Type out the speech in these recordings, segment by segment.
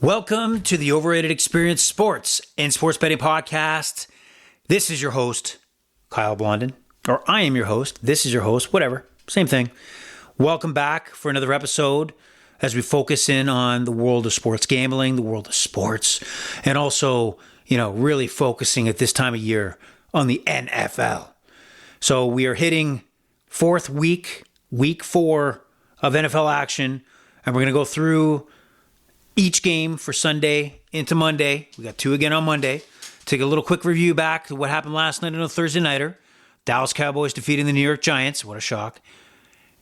Welcome to the Overrated Experience Sports and Sports Betting Podcast. This is your host, Kyle Blondin. Or I am your host. This is your host. Whatever. Same thing. Welcome back for another episode as we focus in on the world of sports gambling, the world of sports, and also, really focusing at this time of year on the NFL. So we are hitting fourth week, week 4 of NFL action, and we're going to go through each game for Sunday into Monday. We got 2 again on Monday. Take a little quick review back to what happened last night on a Thursday nighter. Dallas Cowboys defeating the New York Giants. What a shock.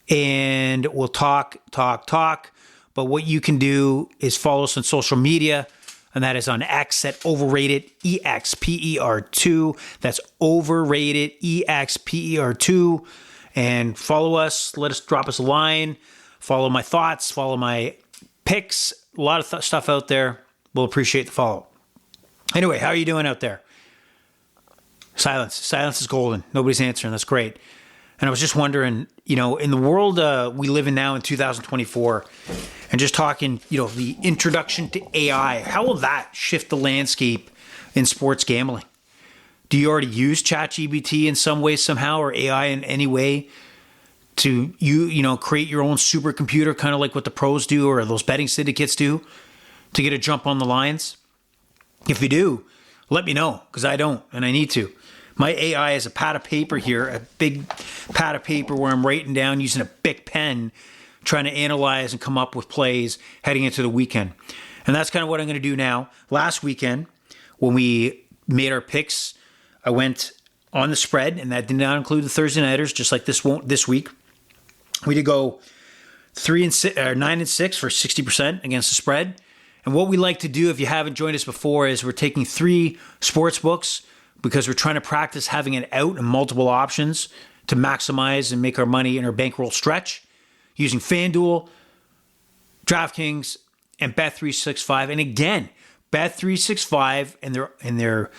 And we'll talk. But what you can do is follow us on social media, and that is on X at Overrated EXPER2. That's Overrated EXPER2. And follow us. Drop us a line. Follow my thoughts. Follow my picks. A lot of stuff out there. We'll appreciate the follow. Anyway, how are you doing out there? Silence. Silence is golden. Nobody's answering. That's great. And I was just wondering, in the world we live in now in 2024, and just talking, the introduction to AI, how will that shift the landscape in sports gambling? Do you already use ChatGPT in some way, somehow, or AI in any way to create your own supercomputer, kind of like what the pros do or those betting syndicates do, to get a jump on the lines? If you do, let me know, because I don't, and I need to. My AI is a pad of paper here, a big pad of paper where I'm writing down using a big pen, trying to analyze and come up with plays heading into the weekend. And that's kind of what I'm going to do now. Last weekend, when we made our picks, I went on the spread, and that did not include the Thursday nighters, just like this week. We did go 9 and 6 for 60% against the spread. And what we like to do, if you haven't joined us before, is we're taking 3 sports books because we're trying to practice having it out and multiple options to maximize and make our money and our bankroll stretch using FanDuel, DraftKings, and Bet365. And again, Bet365 and their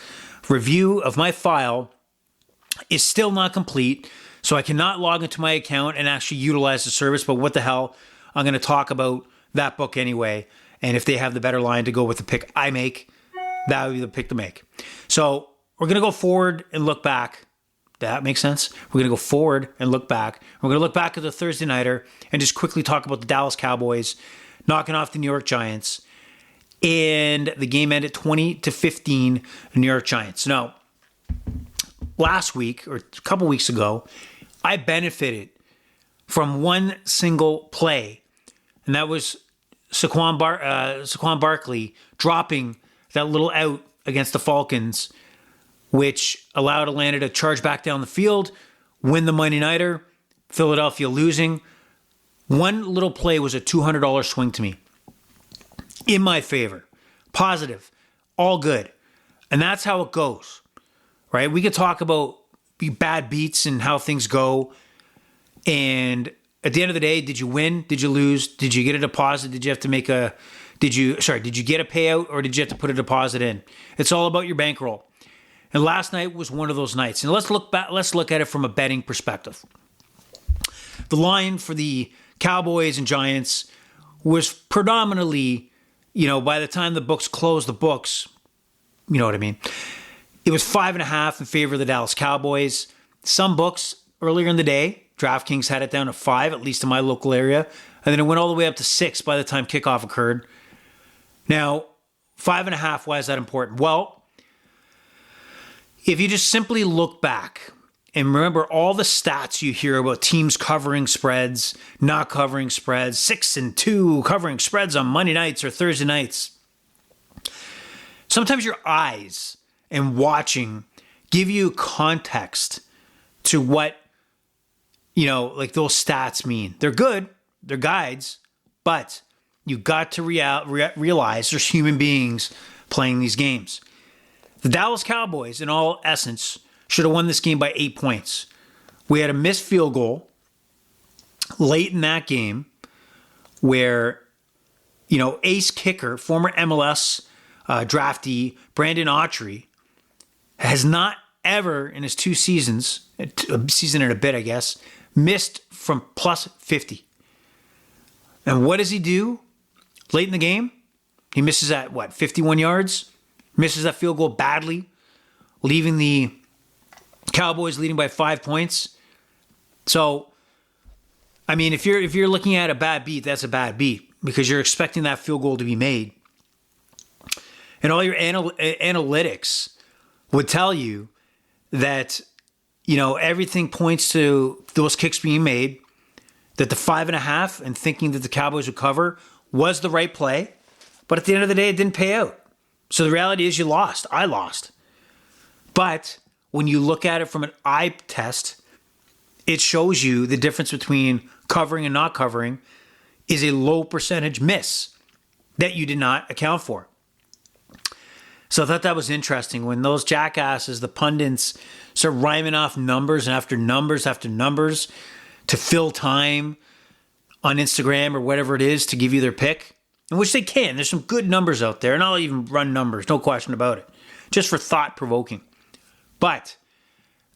review of my file is still not complete. So I cannot log into my account and actually utilize the service, but what the hell? I'm going to talk about that book anyway. And if they have the better line to go with the pick I make, that would be the pick to make. So we're going to go forward and look back. Does that make sense? We're going to go forward and look back. We're going to look back at the Thursday nighter and just quickly talk about the Dallas Cowboys knocking off the New York Giants. And the game ended 20-15, the New York Giants. Now, last week or a couple weeks ago, I benefited from one single play, and that was Saquon Barkley dropping that little out against the Falcons, which allowed Atlanta to charge back down the field, win the Monday nighter, Philadelphia losing. One little play was a $200 swing to me. In my favor. Positive. All good. And that's how it goes. Right? We could talk about bad beats and how things go. And at the end of the day, did you win? Did you lose? Did you get a deposit? Did you have to make did you get a payout, or did you have to put a deposit in? It's all about your bankroll. And last night was one of those nights. And let's look at it from a betting perspective. The line for the Cowboys and Giants was predominantly, by the time the books closed the books, you know what I mean? It was 5.5 in favor of the Dallas Cowboys. Some books earlier in the day, DraftKings had it down to 5, at least in my local area. And then it went all the way up to 6 by the time kickoff occurred. Now, 5.5, why is that important? Well, if you just simply look back and remember all the stats you hear about teams covering spreads, not covering spreads, 6-2 covering spreads on Monday nights or Thursday nights, sometimes your eyes and watching give you context to what, like those stats mean. They're good, they're guides, but you got to realize there's human beings playing these games. The Dallas Cowboys, in all essence, should have won this game by 8 points. We had a missed field goal late in that game where, ace kicker, former MLS draftee Brandon Aubrey, has not ever in his 2 seasons, a season and a bit, I guess, missed from plus 50. And what does he do late in the game? He misses at, 51 yards? Misses that field goal badly, leaving the Cowboys leading by 5 points. So, I mean, if you're looking at a bad beat, that's a bad beat because you're expecting that field goal to be made. And all your analytics would tell you that, everything points to those kicks being made, that the 5.5 and thinking that the Cowboys would cover was the right play. But at the end of the day, it didn't pay out. So the reality is you lost. I lost. But when you look at it from an eye test, it shows you the difference between covering and not covering is a low percentage miss that you did not account for. So I thought that was interesting when those jackasses, the pundits, start rhyming off numbers and after numbers after numbers to fill time on Instagram or whatever it is to give you their pick, in which they can. There's some good numbers out there, and I'll even run numbers, no question about it, just for thought-provoking. But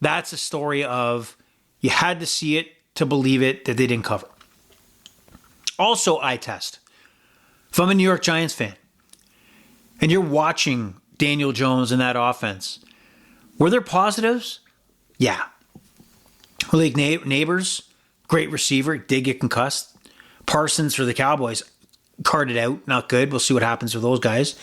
that's a story of you had to see it to believe it that they didn't cover. Also, eye test. If I'm a New York Giants fan and you're watching Daniel Jones in that offense, were there positives? Yeah. Malik Neighbors, great receiver, did get concussed. Parsons for the Cowboys, carted out, not good. We'll see what happens with those guys.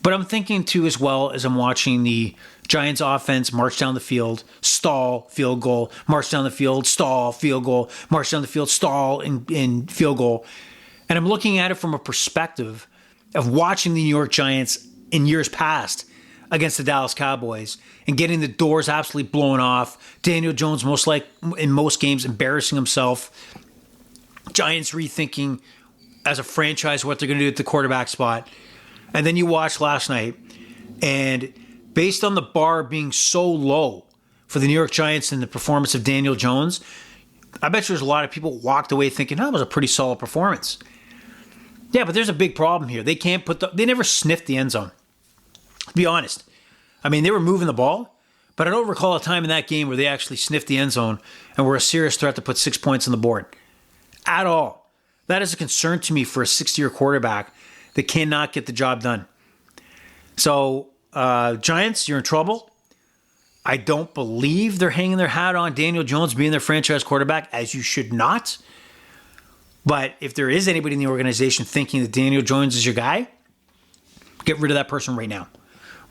But I'm thinking too, as well as I'm watching the Giants offense march down the field, stall, field goal, march down the field, stall, field goal, march down the field, stall, and field goal. And I'm looking at it from a perspective of watching the New York Giants in years past against the Dallas Cowboys and getting the doors absolutely blown off. Daniel Jones, in most games, embarrassing himself. Giants rethinking as a franchise what they're going to do at the quarterback spot. And then you watch last night, and based on the bar being so low for the New York Giants and the performance of Daniel Jones, I bet there's a lot of people walked away thinking, that was a pretty solid performance. Yeah, but there's a big problem here. They can't they never sniffed the end zone. To be honest. I mean, they were moving the ball, but I don't recall a time in that game where they actually sniffed the end zone and were a serious threat to put 6 points on the board. At all. That is a concern to me for a 60-year quarterback that cannot get the job done. So, Giants, you're in trouble. I don't believe they're hanging their hat on Daniel Jones being their franchise quarterback, as you should not. But if there is anybody in the organization thinking that Daniel Jones is your guy, get rid of that person right now.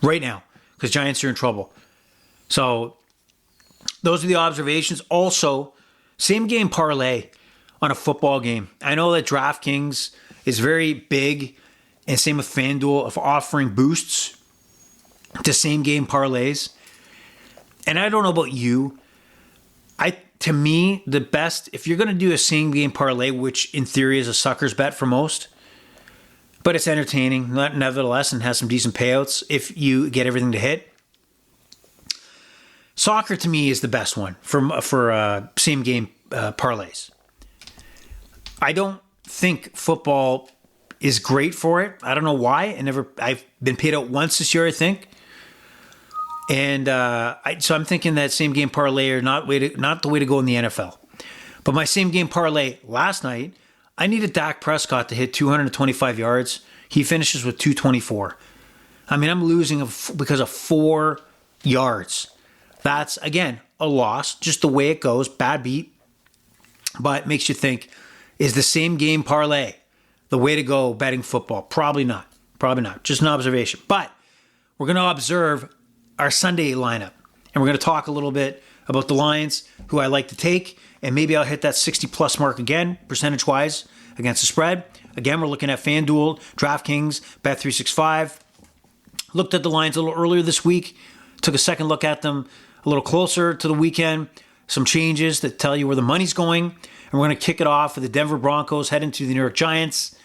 Right now. Because Giants are in trouble. So, those are the observations. Also, same game parlay on a football game. I know that DraftKings is very big, and same with FanDuel, of offering boosts to same game parlays. And I don't know about you. To me, the best, if you're going to do a same game parlay, which in theory is a sucker's bet for most, but it's entertaining nevertheless and has some decent payouts if you get everything to hit. Soccer to me is the best one for same game parlays. I don't think football is great for it. I don't know why. I've been paid out once this year, I think. And so I'm thinking that same game parlay are not the way to go in the NFL. But my same game parlay last night, I needed Dak Prescott to hit 225 yards. He finishes with 224. I mean, I'm losing because of 4 yards. That's, again, a loss. Just the way it goes. Bad beat. But it makes you think, is the same game parlay the way to go betting football? Probably not. Probably not. Just an observation. But we're going to observe our Sunday lineup. And we're going to talk a little bit about the Lions, who I like to take. And maybe I'll hit that 60-plus mark again, percentage-wise, against the spread. Again, we're looking at FanDuel, DraftKings, Bet365. Looked at the Lions a little earlier this week. Took a second look at them a little closer to the weekend. Some changes that tell you where the money's going. And we're going to kick it off with the Denver Broncos heading to the New York Jets.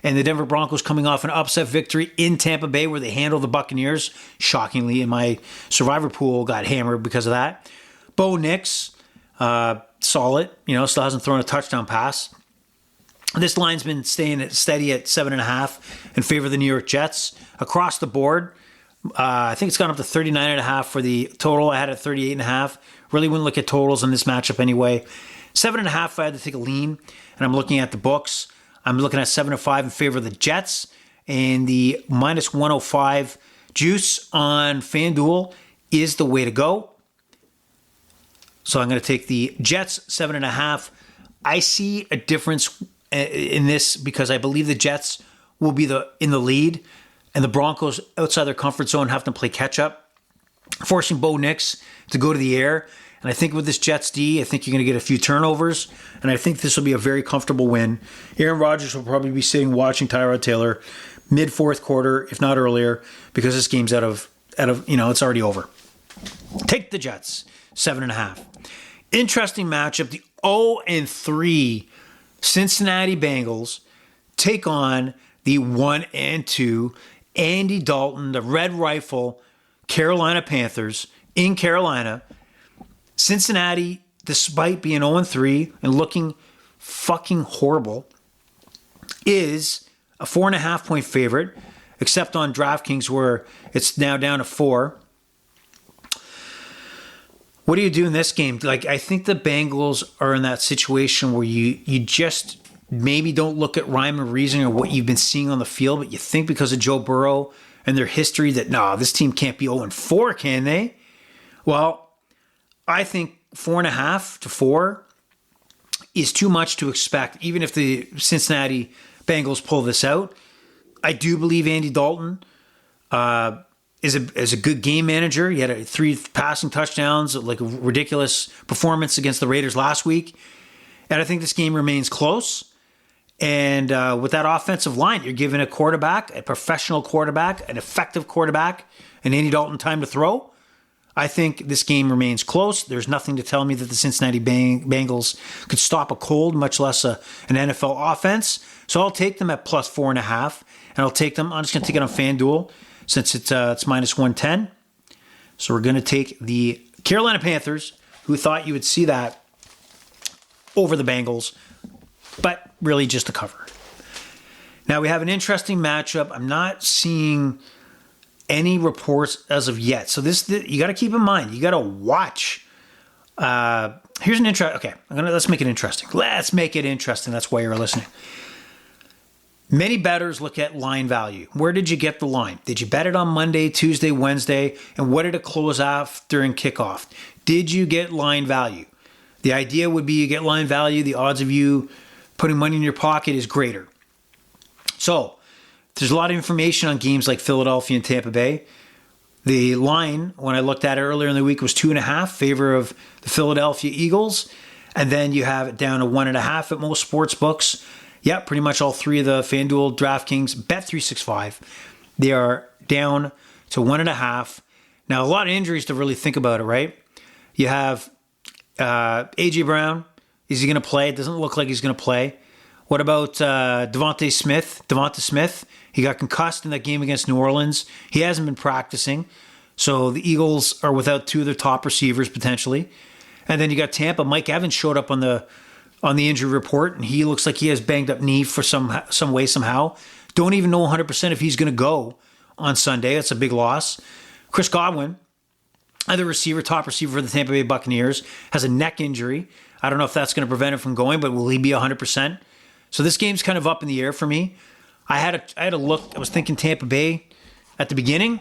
And the Denver Broncos coming off an upset victory in Tampa Bay where they handled the Buccaneers. Shockingly, in my survivor pool, got hammered because of that. Bo Nix, solid. Still hasn't thrown a touchdown pass. This line's been staying steady at 7.5 in favor of the New York Jets. Across the board, I think it's gone up to 39.5 for the total. I had it at 38.5. Really wouldn't look at totals in this matchup anyway. 7.5 if I had to take a lean, and I'm looking at the books. I'm looking at 7-5 in favor of the Jets, and the minus 105 juice on FanDuel is the way to go. So I'm going to take the Jets 7.5. I see a difference in this because I believe the Jets will be in the lead, and the Broncos outside their comfort zone have to play catch up, forcing Bo Nix to go to the air. And I think with this Jets D, I think you're going to get a few turnovers, and I think this will be a very comfortable win. Aaron Rodgers will probably be sitting watching Tyrod Taylor mid fourth quarter, if not earlier, because this game's out of it's already over. Take the Jets 7.5. Interesting matchup. The 0-3 Cincinnati Bengals take on the 1-2 Andy Dalton, the Red Rifle, Carolina Panthers in Carolina. Cincinnati, despite being 0-3 and looking fucking horrible, is a 4.5-point favorite, except on DraftKings where it's now down to 4. What do you do in this game? I think the Bengals are in that situation where you just maybe don't look at rhyme or reason or what you've been seeing on the field, but you think because of Joe Burrow and their history that, this team can't be 0-4, can they? Well, I think 4.5 to 4 is too much to expect, even if the Cincinnati Bengals pull this out. I do believe Andy Dalton is a good game manager. He had 3 passing touchdowns, like a ridiculous performance against the Raiders last week. And I think this game remains close. And with that offensive line, you're giving a quarterback, a professional quarterback, an effective quarterback, and Andy Dalton time to throw. I think this game remains close. There's nothing to tell me that the Cincinnati Bengals could stop a cold, much less an NFL offense. So I'll take them at plus 4.5, and I'm just going to take it on FanDuel since it's minus 110. So we're going to take the Carolina Panthers, who thought you would see that, over the Bengals, but really just a cover. Now we have an interesting matchup. I'm not seeing any reports as of yet. So you got to keep in mind. You got to watch. Here's an intro. Okay, let's make it interesting. Let's make it interesting. That's why you're listening. Many bettors look at line value. Where did you get the line? Did you bet it on Monday, Tuesday, Wednesday? And what did it close off during kickoff? Did you get line value? The idea would be you get line value. The odds of you putting money in your pocket is greater. So there's a lot of information on games like Philadelphia and Tampa Bay. The line, when I looked at it earlier in the week, was 2.5 favor of the Philadelphia Eagles. And then you have it down to 1.5 at most sports books. Yeah, pretty much all 3 of the FanDuel, DraftKings, Bet365. They are down to 1.5. Now, a lot of injuries to really think about it, right? You have A.J. Brown. Is he going to play? It doesn't look like he's going to play. What about Devonta Smith? He got concussed in that game against New Orleans. He hasn't been practicing. So the Eagles are without 2 of their top receivers potentially. And then you got Tampa. Mike Evans showed up on the injury report, and he looks like he has banged up knee for some way, somehow. Don't even know 100% if he's going to go on Sunday. That's a big loss. Chris Godwin, other top receiver for the Tampa Bay Buccaneers, has a neck injury. I don't know if that's going to prevent him from going, but will he be 100%? So this game's kind of up in the air for me. I had a look. I was thinking Tampa Bay at the beginning,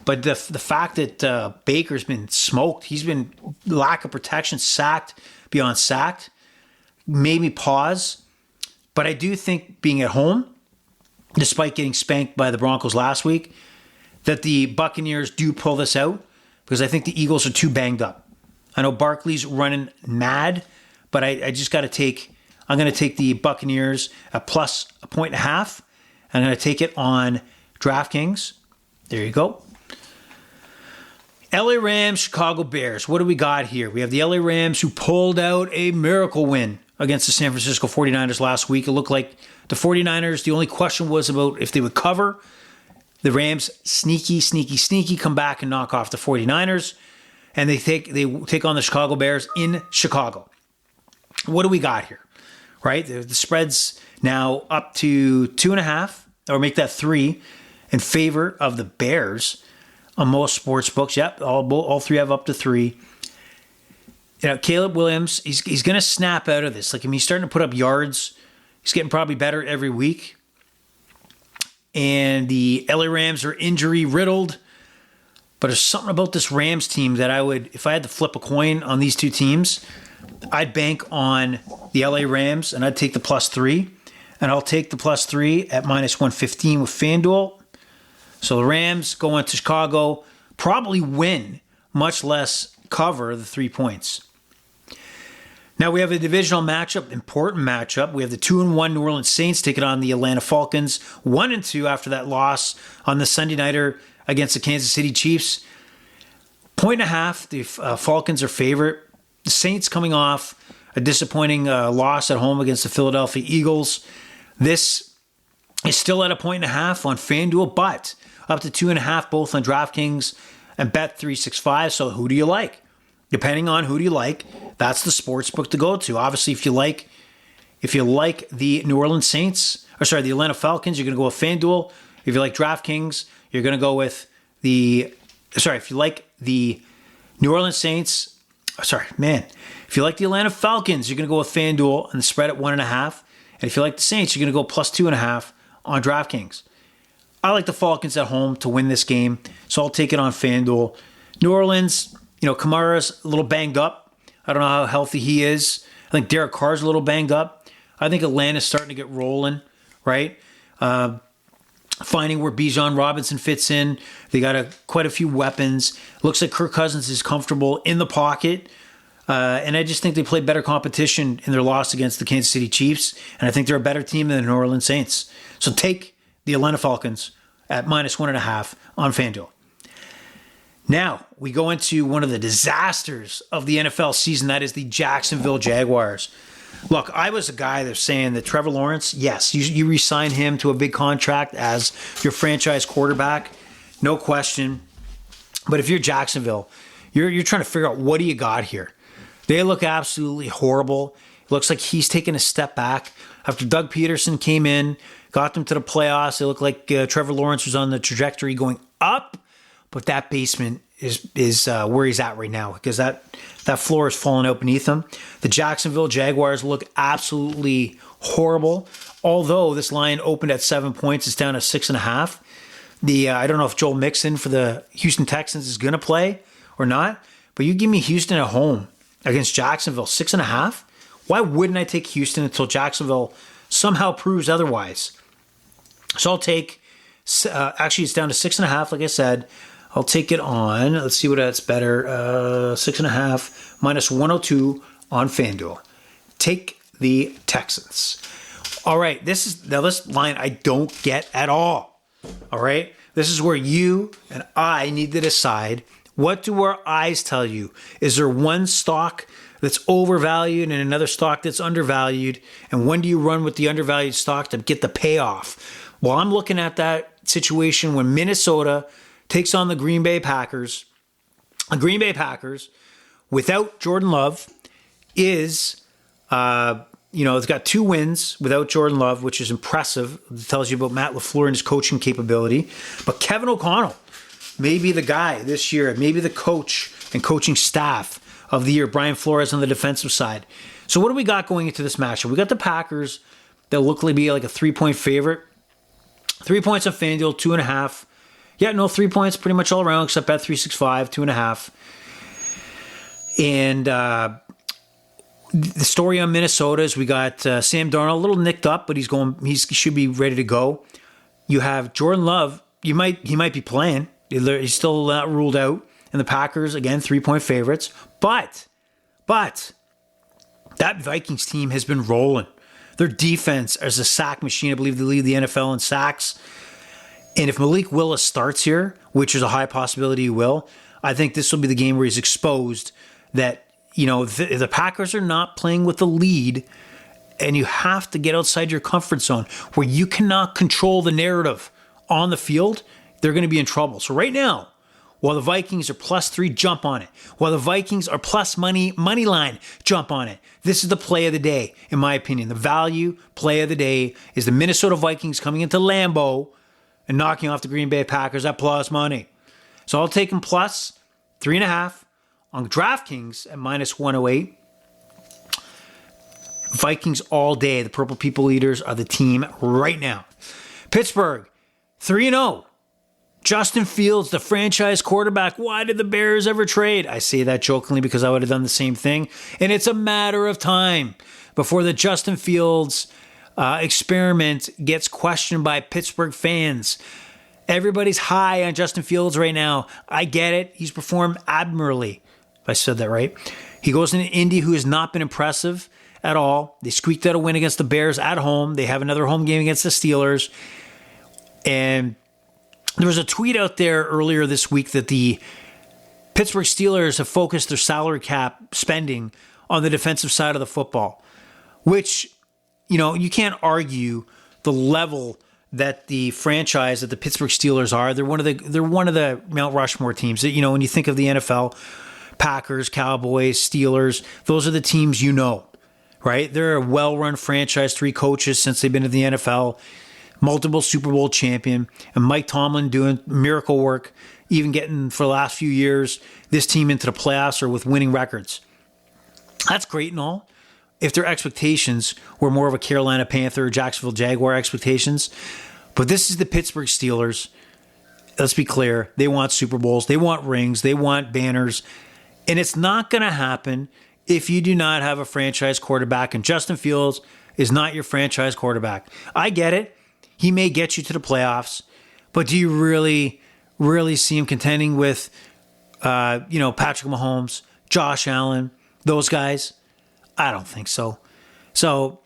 but the fact that Baker's been smoked, he's been lack of protection, sacked beyond sacked, made me pause. But I do think being at home, despite getting spanked by the Broncos last week, that the Buccaneers do pull this out because I think the Eagles are too banged up. I know Barkley's running mad, but I just got to take. I'm going to take the Buccaneers at plus 1.5. I'm going to take it on DraftKings. There you go. LA Rams, Chicago Bears. What do we got here? We have the LA Rams who pulled out a miracle win against the San Francisco 49ers last week. It looked like the 49ers, the only question was about if they would cover. The Rams sneaky come back and knock off the 49ers. And they take on the Chicago Bears in Chicago. What do we got here? Right? The spread's now up to 2.5, or make that 3, in favor of the Bears on most sports books. Yep, all 3 have up to 3. Caleb Williams, he's going to snap out of this. He's starting to put up yards. He's getting probably better every week. And the LA Rams are injury riddled. But there's something about this Rams team that I would, if I had to flip a coin on these two teams, I'd bank on the LA Rams and I'd take the +3. And I'll take the +3 at -115 with FanDuel. So the Rams go into Chicago, probably win, much less cover the 3 points. Now we have a divisional matchup, important matchup. We have the 2-1 New Orleans Saints taking on the Atlanta Falcons, 1-2 after that loss on the Sunday nighter against the Kansas City Chiefs. 1.5, the Falcons are favorite. The Saints coming off a disappointing loss at home against the Philadelphia Eagles. This is still at 1.5 on FanDuel, but up to 2.5 both on DraftKings and Bet365. So who do you like? Depending on who do you like, that's the sports book to go to. Obviously, if you like the New Orleans Saints, the Atlanta Falcons, you're going to go with FanDuel. If you like DraftKings, you're going to go with if you like the New Orleans Saints, if you like the Atlanta Falcons, you're going to go with FanDuel and the spread at 1.5. And if you like the Saints, you're going to go +2.5 on DraftKings. I like the Falcons at home to win this game, so I'll take it on FanDuel. New Orleans, Kamara's a little banged up. I don't know how healthy he is. I think Derek Carr's a little banged up. I think Atlanta's starting to get rolling, right? Finding where Bijan Robinson fits in. They got quite a few weapons. Looks like Kirk Cousins is comfortable in the pocket. And I just think they played better competition in their loss against the Kansas City Chiefs. And I think they're a better team than the New Orleans Saints. So take the Atlanta Falcons at -1.5 on FanDuel. Now, we go into one of the disasters of the NFL season. That is the Jacksonville Jaguars. Look, I was a guy that's saying that Trevor Lawrence, yes, you re-sign him to a big contract as your franchise quarterback. No question. But if you're Jacksonville, you're trying to figure out what do you got here. They look absolutely horrible. It looks like he's taken a step back. After Doug Peterson came in, got them to the playoffs, it looked like Trevor Lawrence was on the trajectory going up. But that basement is where he's at right now because that floor is falling out beneath him. The Jacksonville Jaguars look absolutely horrible. Although this line opened at 7 points, it's down to 6.5. I don't know if Joel Mixon for the Houston Texans is going to play or not, but you give me Houston at home against Jacksonville, 6.5. Why wouldn't I take Houston until Jacksonville somehow proves otherwise? So I'll take, actually it's down to 6.5, like I said. I'll take it on, let's see what that's better, 6.5 -102 on FanDuel. Take the Texans. All right, this line I don't get at all. All right, this is where you and I need to decide, what do our eyes tell you? Is there one stock that's overvalued and another stock that's undervalued? And when do you run with the undervalued stock to get the payoff? Well, I'm looking at that situation when Minnesota takes on the Green Bay Packers. The Green Bay Packers, without Jordan Love, it's got 2 wins without Jordan Love, which is impressive. It tells you about Matt LaFleur and his coaching capability. But Kevin O'Connell may be the guy this year, maybe the coach and coaching staff of the year. Brian Flores on the defensive side. So what do we got going into this matchup? We got the Packers that look to be like a 3-point favorite. 3 points on FanDuel, 2.5. Yeah, no, 3 points pretty much all around except Bet365, 2.5. And the story on Minnesota is we got Sam Darnold, a little nicked up, but he should be ready to go. You have Jordan Love. He might be playing. He's still not ruled out. And the Packers, again, 3-point favorites. But that Vikings team has been rolling. Their defense is a sack machine. I believe they lead the NFL in sacks. And if Malik Willis starts here, which is a high possibility he will, I think this will be the game where he's exposed that, the Packers are not playing with the lead, and you have to get outside your comfort zone where you cannot control the narrative on the field. They're going to be in trouble. So right now, while the Vikings are +3, jump on it. While the Vikings are plus money line, jump on it. This is the play of the day, in my opinion. The value play of the day is the Minnesota Vikings coming into Lambeau and knocking off the Green Bay Packers at plus money. So I'll take them +3.5 on DraftKings at -108. Vikings all day. The Purple People Eaters are the team right now. Pittsburgh, 3-0. Justin Fields, the franchise quarterback. Why did the Bears ever trade? I say that jokingly because I would have done the same thing. And it's a matter of time before the Justin Fields experiment gets questioned by Pittsburgh fans. Everybody's high on Justin Fields right now. I get it. He's performed admirably, if I said that right. He goes into Indy, who has not been impressive at all. They squeaked out a win against the Bears at home. They have another home game against the Steelers. And there was a tweet out there earlier this week that the Pittsburgh Steelers have focused their salary cap spending on the defensive side of the football, which, you can't argue the level that the franchise that the Pittsburgh Steelers are. They're one of the Mount Rushmore teams. When you think of the NFL, Packers, Cowboys, Steelers, those are the teams right? They're a well-run franchise, 3 coaches since they've been in the NFL, multiple Super Bowl champion, and Mike Tomlin doing miracle work, even getting, for the last few years, this team into the playoffs or with winning records. That's great and all. If their expectations were more of a Carolina Panther or Jacksonville Jaguar expectations. But this is the Pittsburgh Steelers. Let's be clear. They want Super Bowls. They want rings. They want banners. And it's not going to happen if you do not have a franchise quarterback, and Justin Fields is not your franchise quarterback. I get it. He may get you to the playoffs, but do you really, really see him contending with, Patrick Mahomes, Josh Allen, those guys? I don't think so. So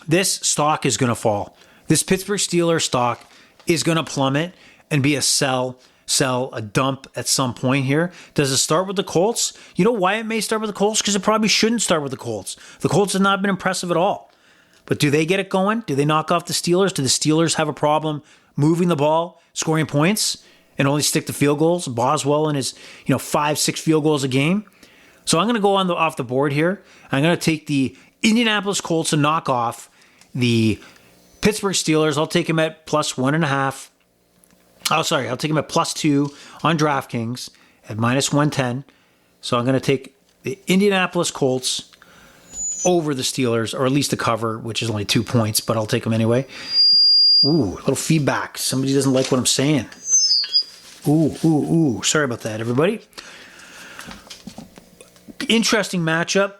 this stock is going to fall. This Pittsburgh Steelers stock is going to plummet and be a sell, a dump at some point here. Does it start with the Colts? You know why it may start with the Colts? Because it probably shouldn't start with the Colts. The Colts have not been impressive at all. But do they get it going? Do they knock off the Steelers? Do the Steelers have a problem moving the ball, scoring points, and only stick to field goals? Boswell and his 5-6 field goals a game. So I'm going to go off the board here. I'm going to take the Indianapolis Colts and knock off the Pittsburgh Steelers. I'll take them at plus 1.5. I'll take them at plus 2 on DraftKings at minus 110. So I'm going to take the Indianapolis Colts over the Steelers, or at least the cover, which is only 2 points, but I'll take them anyway. Ooh, a little feedback. Somebody doesn't like what I'm saying. Ooh. Sorry about that, everybody. Interesting matchup.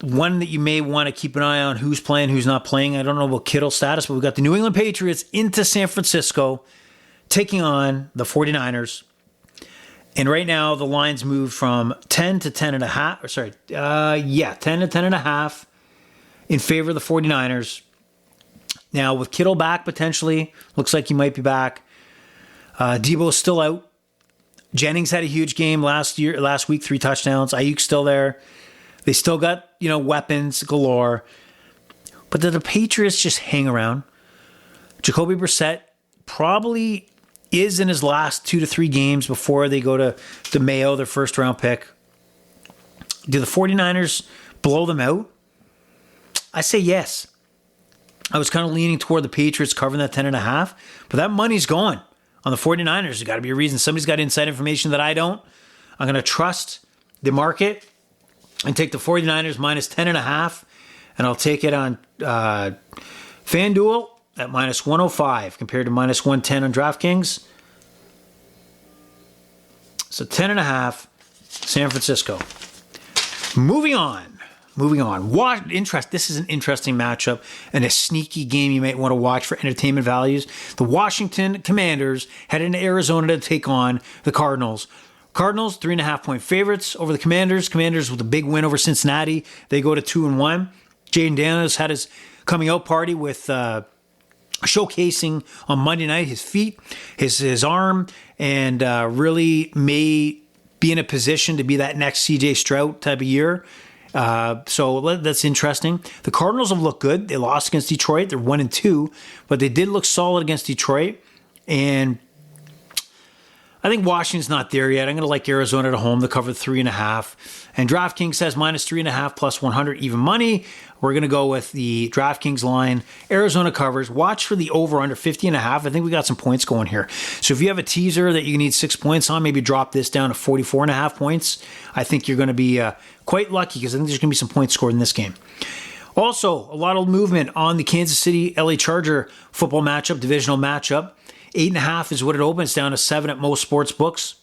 One that you may want to keep an eye on who's playing, who's not playing. I don't know about Kittle's status, but we've got the New England Patriots into San Francisco taking on the 49ers. And right now, the line's moved from 10 to 10.5. 10 to 10.5 in favor of the 49ers. Now, with Kittle back potentially, looks like he might be back. Debo's still out. Jennings had a huge game last week, 3 touchdowns. Ayuk's still there. They still got, weapons galore. But do the Patriots just hang around? Jacoby Brissett probably is in his last 2 to 3 games before they go to Mayo, their first round pick. Do the 49ers blow them out? I say yes. I was kind of leaning toward the Patriots covering that 10.5, but that money's gone on the 49ers. There's got to be a reason. Somebody's got inside information that I don't. I'm going to trust the market and take the 49ers minus 10.5, and I'll take it on FanDuel at minus 105 compared to minus 110 on DraftKings. So 10.5, San Francisco. Moving on. This is an interesting matchup and a sneaky game you might want to watch for entertainment values. The Washington Commanders head into Arizona to take on the Cardinals. Cardinals, 3.5-point favorites over the Commanders. Commanders with a big win over Cincinnati. They go to 2-1. Jaden Daniels had his coming out party with showcasing on Monday night his feet, his arm, and really may be in a position to be that next CJ Stroud type of year. So that's interesting. The Cardinals have looked good. They lost against Detroit. They're 1-2, but they did look solid against Detroit. And I think Washington's not there yet. I'm going to like Arizona at home to cover 3.5. And DraftKings says minus 3.5 plus 100 even money. We're going to go with the DraftKings line. Arizona covers. Watch for the over under 50.5. I think we got some points going here. So if you have a teaser that you need 6 points on, maybe drop this down to 44.5 points. I think you're going to be quite lucky because I think there's going to be some points scored in this game. Also, a lot of movement on the Kansas City LA Charger football matchup, divisional matchup. 8.5 is what it opens, down to 7 at most sports books.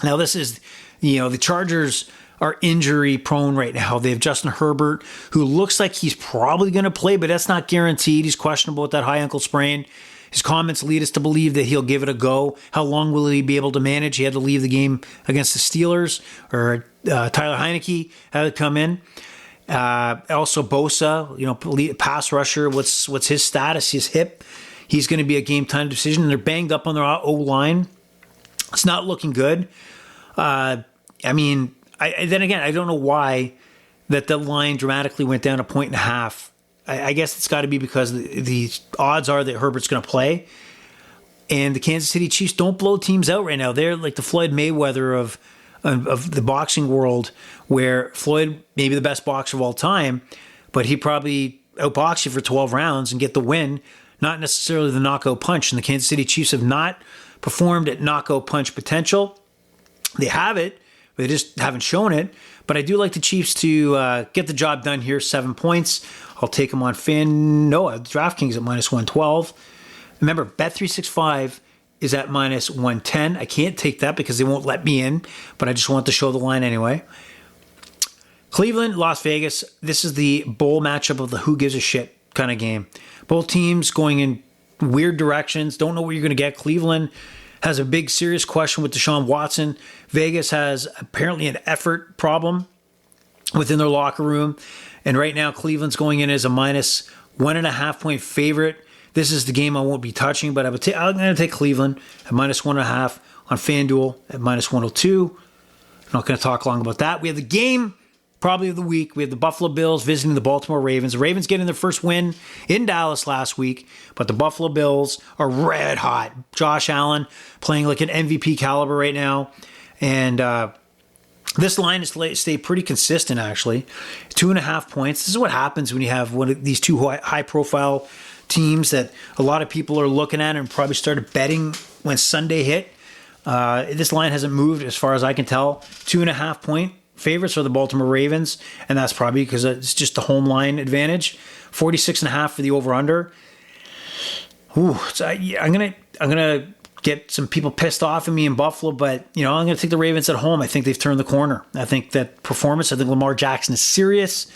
Now, this is, the Chargers are injury prone right now. They have Justin Herbert, who looks like he's probably going to play, but that's not guaranteed. He's questionable with that high ankle sprain. His comments lead us to believe that he'll give it a go. How long will he be able to manage? He had to leave the game against the Steelers, or Tyler Heineke had to come in. Also Bosa, pass rusher. What's his status? His hip. He's going to be a game time decision. They're banged up on their O-line. It's not looking good. Then again, I don't know why that the line dramatically went down 1.5. I guess it's got to be because the odds are that Herbert's going to play. And the Kansas City Chiefs don't blow teams out right now. They're like the Floyd Mayweather of the boxing world, where Floyd may be the best boxer of all time, but he probably outbox you for 12 rounds and get the win, not necessarily the knockout punch. And the Kansas City Chiefs have not performed at knockout punch potential. They have it, but they just haven't shown it. But I do like the Chiefs to get the job done here. 7 points. I'll take them on DraftKings at minus 112. Remember, Bet365 is at minus 110. I can't take that because they won't let me in, but I just want to show the line anyway. Cleveland, Las Vegas. This is the bowl matchup of the who gives a shit kind of game. Both teams going in weird directions. Don't know what you're going to get. Cleveland has a big serious question with Deshaun Watson. Vegas has apparently an effort problem within their locker room. And right now, Cleveland's going in as a minus 1.5 point favorite. This is the game I won't be touching, but I'm going to take Cleveland at minus 1.5 on FanDuel at minus 102. I'm not going to talk long about that. We have the game probably of the week. We have the Buffalo Bills visiting the Baltimore Ravens. The Ravens getting their first win in Dallas last week, but the Buffalo Bills are red hot. Josh Allen playing like an MVP caliber right now. And this line has stayed pretty consistent, actually. 2.5 points. This is what happens when you have one of these two high-profile teams that a lot of people are looking at and probably started betting when Sunday hit. This line hasn't moved as far as I can tell. 2.5 point favorites are the Baltimore Ravens, and that's probably because it's just the home line advantage. 46.5 for the over/under. Ooh, so I'm gonna get some people pissed off at me in Buffalo, but I'm gonna take the Ravens at home. I think they've turned the corner. I think that performance. I think Lamar Jackson is serious.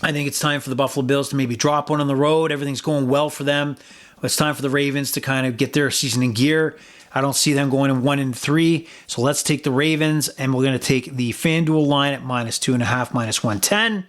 I think it's time for the Buffalo Bills to maybe drop one on the road. Everything's going well for them. It's time for the Ravens to kind of get their season in gear. I don't see them going in 1-3. So let's take the Ravens, and we're going to take the FanDuel line at minus 2.5, minus 110.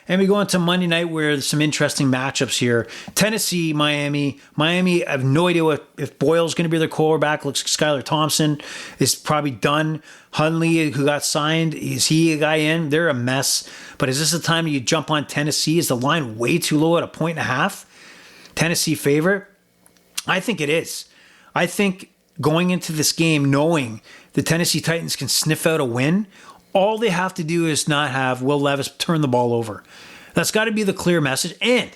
And we go into Monday night where there's some interesting matchups here. Tennessee, Miami. Miami, I have no idea if Boyle's going to be their quarterback. Looks like Skylar Thompson is probably done. Hundley, who got signed, is he a guy in? They're a mess. But is this the time you jump on Tennessee? Is the line way too low at 1.5? Tennessee favorite? I think it is. I think going into this game knowing the Tennessee Titans can sniff out a win, all they have to do is not have Will Levis turn the ball over. That's got to be the clear message. And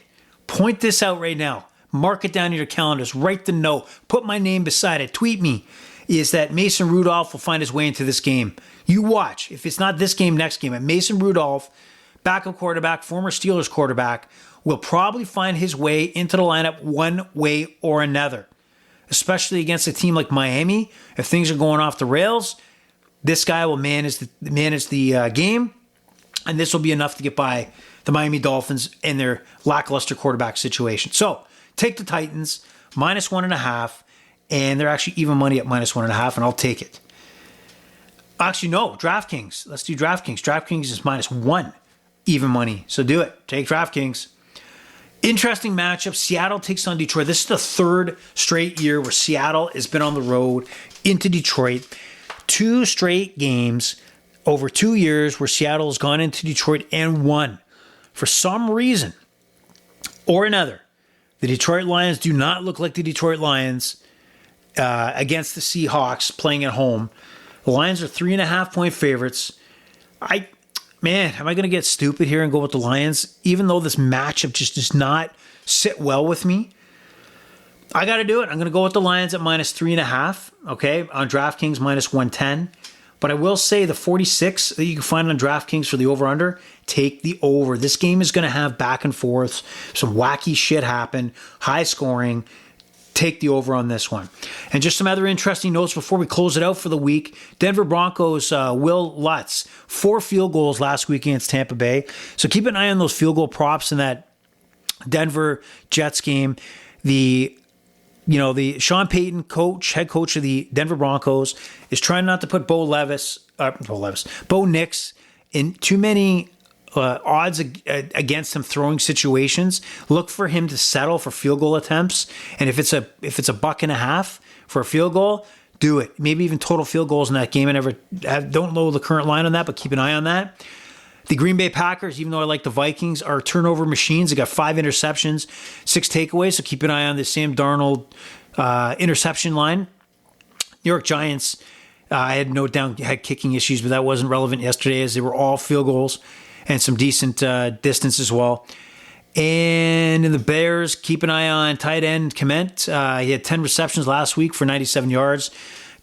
point this out right now. Mark it down in your calendars. Write the note. Put my name beside it. Tweet me. Is that Mason Rudolph will find his way into this game. You watch. If it's not this game, next game. And Mason Rudolph, backup quarterback, former Steelers quarterback, will probably find his way into the lineup one way or another. Especially against a team like Miami. If things are going off the rails, this guy will manage the game, and this will be enough to get by the Miami Dolphins in their lackluster quarterback situation. So take the Titans, minus 1.5, and they're actually even money at minus 1.5, and I'll take it. Actually, no, DraftKings. Let's do DraftKings. DraftKings is minus 1, even money. So do it. Take DraftKings. Interesting matchup. Seattle takes on Detroit. This is the third straight year where Seattle has been on the road into Detroit. 2 straight games over 2 years where Seattle has gone into Detroit and won. For some reason or another, the Detroit Lions do not look like the Detroit Lions against the Seahawks playing at home. The Lions are 3.5 point favorites. Am I going to get stupid here and go with the Lions? Even though this matchup just does not sit well with me, I got to do it. I'm going to go with the Lions at minus 3.5. Okay, on DraftKings minus 110. But I will say the 46 that you can find on DraftKings for the over-under, take the over. This game is going to have back and forth, some wacky shit happen, high scoring. Take the over on this one. And just some other interesting notes before we close it out for the week. Denver Broncos, Will Lutz, 4 field goals last week against Tampa Bay. So keep an eye on those field goal props in that Denver Jets game. The Sean Payton, head coach of the Denver Broncos, is trying not to put Bo Nix in too many odds against him throwing situations. Look for him to settle for field goal attempts, and if it's a $1.50 for a field goal, do it. Maybe even total field goals in that game. I don't know the current line on that, but keep an eye on that. The Green Bay Packers, even though I like the Vikings, are turnover machines. They got 5 interceptions, 6 takeaways, so keep an eye on the Sam Darnold interception line. New York Giants, I had note down had kicking issues, but that wasn't relevant yesterday as they were all field goals and some decent distance as well. And in the Bears, keep an eye on tight end Kmet. He had 10 receptions last week for 97 yards.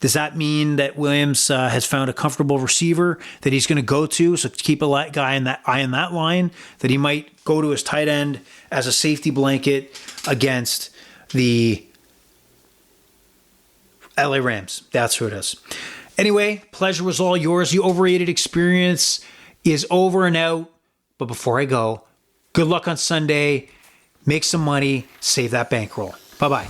Does that mean that Williams has found a comfortable receiver that he's going to go to? So keep a eye in that line, that he might go to his tight end as a safety blanket against the LA Rams. That's who it is. Anyway, pleasure was all yours. The overrated experience is over and out. But before I go, good luck on Sunday. Make some money. Save that bankroll. Bye-bye.